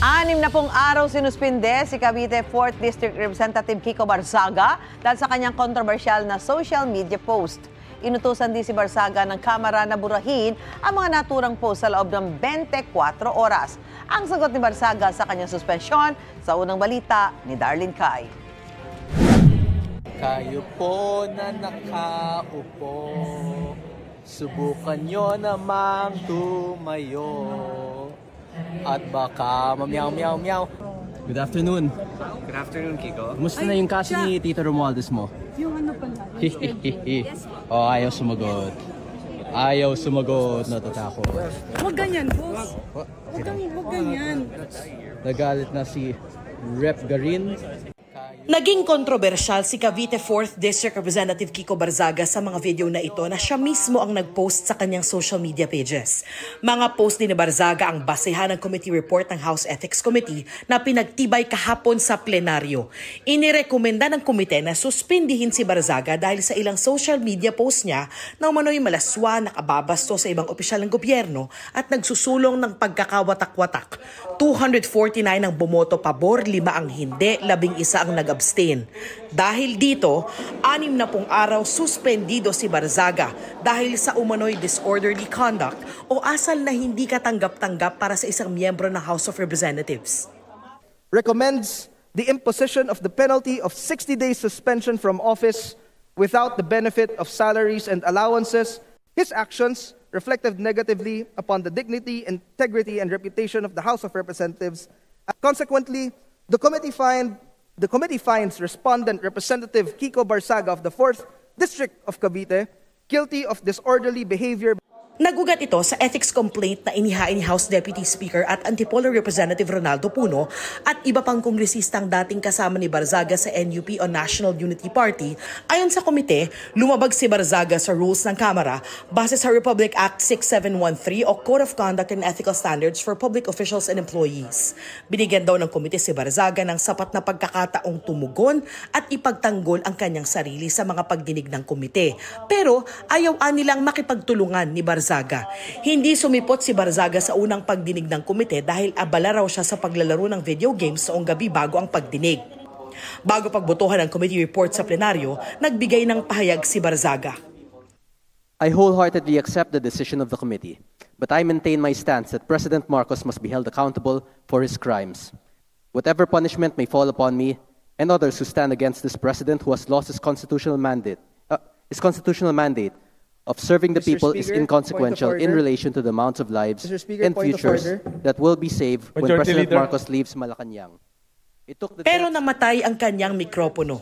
60 araw sinuspinde si Cavite 4th District Representative Kiko Barzaga dahil sa kanyang kontrobersyal na social media post. Inutusan din si Barzaga ng Kamara na burahin ang mga naturang post sa loob ng 24 oras. Ang sagot ni Barzaga sa kanyang suspensyon sa unang balita ni Darlene Kai. Kayo po na nakaupo, subukan nyo namang tumayo. At baka mamyaw-meow-meow. Good afternoon. Good afternoon, Kiko. Musta na yung kaso ni Tito Romualdez mo? Yung ano pala? Oh, ayaw sumagot. Ayaw sumagot, natatakot. Huwag ganyan, boss. Huwag ganyan. Nagalit na si Rep. Garin. Naging kontrobersyal si Cavite 4th District Representative Kiko Barzaga sa mga video na ito na siya mismo ang nag-post sa kanyang social media pages. Mga post din ni Barzaga ang basehan ng committee report ng House Ethics Committee na pinagtibay kahapon sa plenaryo. Inirekomenda ng komite na suspindihin si Barzaga dahil sa ilang social media post niya na umano'y malaswa, nakababasto sa ibang opisyal ng gobyerno at nagsusulong ng pagkakawatak-watak. 249 ang bumoto pabor, 5 ang hindi, 11 ang nag-abstain. Dahil dito, 60 araw suspendido si Barzaga dahil sa umano'y disorderly conduct o asal na hindi katanggap-tanggap para sa isang miyembro ng House of Representatives. Recommends the imposition of the penalty of 60 days suspension from office without the benefit of salaries and allowances. His actions reflected negatively upon the dignity, integrity, and reputation of the House of Representatives. Consequently, the committee finds Respondent Representative Kiko Barzaga of the 4th District of Cavite guilty of disorderly behavior. Nagugat ito sa ethics complaint na inihain ni House Deputy Speaker at Antipolo Representative Ronaldo Puno at iba pang kongresistang dating kasama ni Barzaga sa NUP o National Unity Party. Ayon sa komite, lumabag si Barzaga sa rules ng Kamara base sa Republic Act 6713 o Code of Conduct and Ethical Standards for Public Officials and Employees. Binigyan daw ng komite si Barzaga ng sapat na pagkakataong tumugon at ipagtanggol ang kanyang sarili sa mga pagdinig ng komite. Pero ayaw nilang makipagtulungan ni Barzaga. Hindi sumipot si Barzaga sa unang pagdinig ng komite dahil abala raw siya sa paglalaro ng video games noong gabi bago ang pagdinig. Bago pagbotohan ng committee report sa plenaryo, nagbigay ng pahayag si Barzaga. I wholeheartedly accept the decision of the committee, but I maintain my stance that President Marcos must be held accountable for his crimes. Whatever punishment may fall upon me and others who stand against this president who has lost his constitutional mandate of serving the people is inconsequential in relation to the amounts of lives and futures that will be saved when President Marcos leaves Malacanang. Pero namatay ang kanyang mikropono.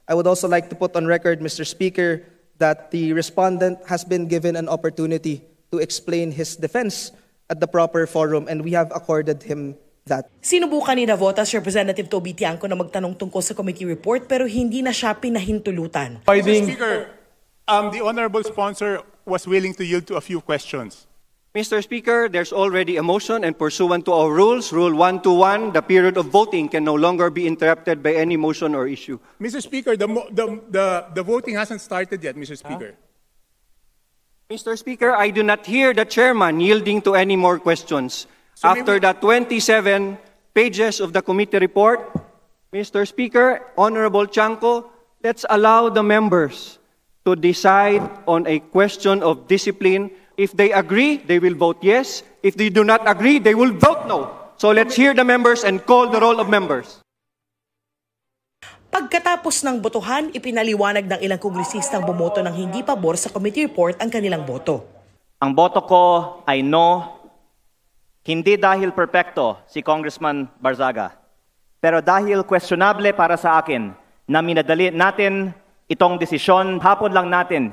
I would also like to put on record, Mr. Speaker, that the respondent has been given an opportunity to explain his defense at the proper forum and we have accorded him that. Sinubukan ni Navotas Representative Toby Tiangco na magtanong tungkol sa committee report pero hindi na siya pinahintulutan. Mr. Speaker, the honorable sponsor was willing to yield to a few questions. Mr. Speaker, there's already a motion and pursuant to our rules, Rule 121, the period of voting can no longer be interrupted by any motion or issue. Mr. Speaker, the voting hasn't started yet, Mr. Speaker. Mr. Speaker, I do not hear the chairman yielding to any more questions. So after the 27 pages of the committee report, Mr. Speaker, Honorable Tiangco, let's allow the members to decide on a question of discipline. If they agree, they will vote yes. If they do not agree, they will vote no. So let's hear the members and call the roll of members. Pagkatapos ng botohan, ipinaliwanag ng ilang kongresistang bumoto ng hindi pabor sa committee report ang kanilang boto. Ang boto ko ay no, hindi dahil perpekto si Congressman Barzaga, pero dahil questionable para sa akin na minadali natin itong desisyon. Hapon lang natin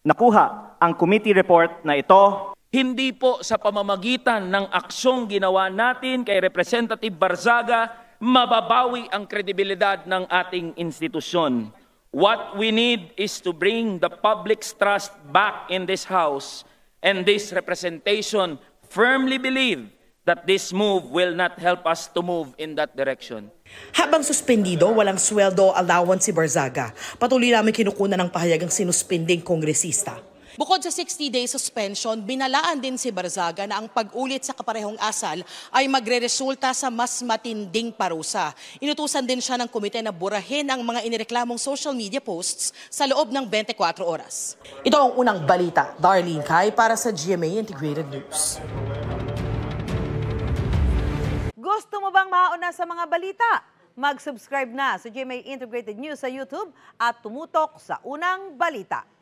nakuha ang committee report na ito. Hindi po sa pamamagitan ng aksyong ginawa natin kay Representative Barzaga mababawi ang kredibilidad ng ating institusyon. What we need is to bring the public's trust back in this House, and this representation firmly believe that this move will not help us to move in that direction. Habang suspendido, walang sweldo o allowance si Barzaga. Patuloy namin kinukunan ng pahayag ang sinuspending kongresista. Bukod sa 60-day suspension, binalaan din si Barzaga na ang pag-ulit sa kaparehong asal ay magreresulta sa mas matinding parusa. Inutusan din siya ng komite na burahin ang mga inireklamong social media posts sa loob ng 24 oras. Ito ang unang balita. Darlene Kai para sa GMA Integrated News. Gusto mo bang mauna sa mga balita? Mag-subscribe na sa GMA Integrated News sa YouTube at tumutok sa unang balita.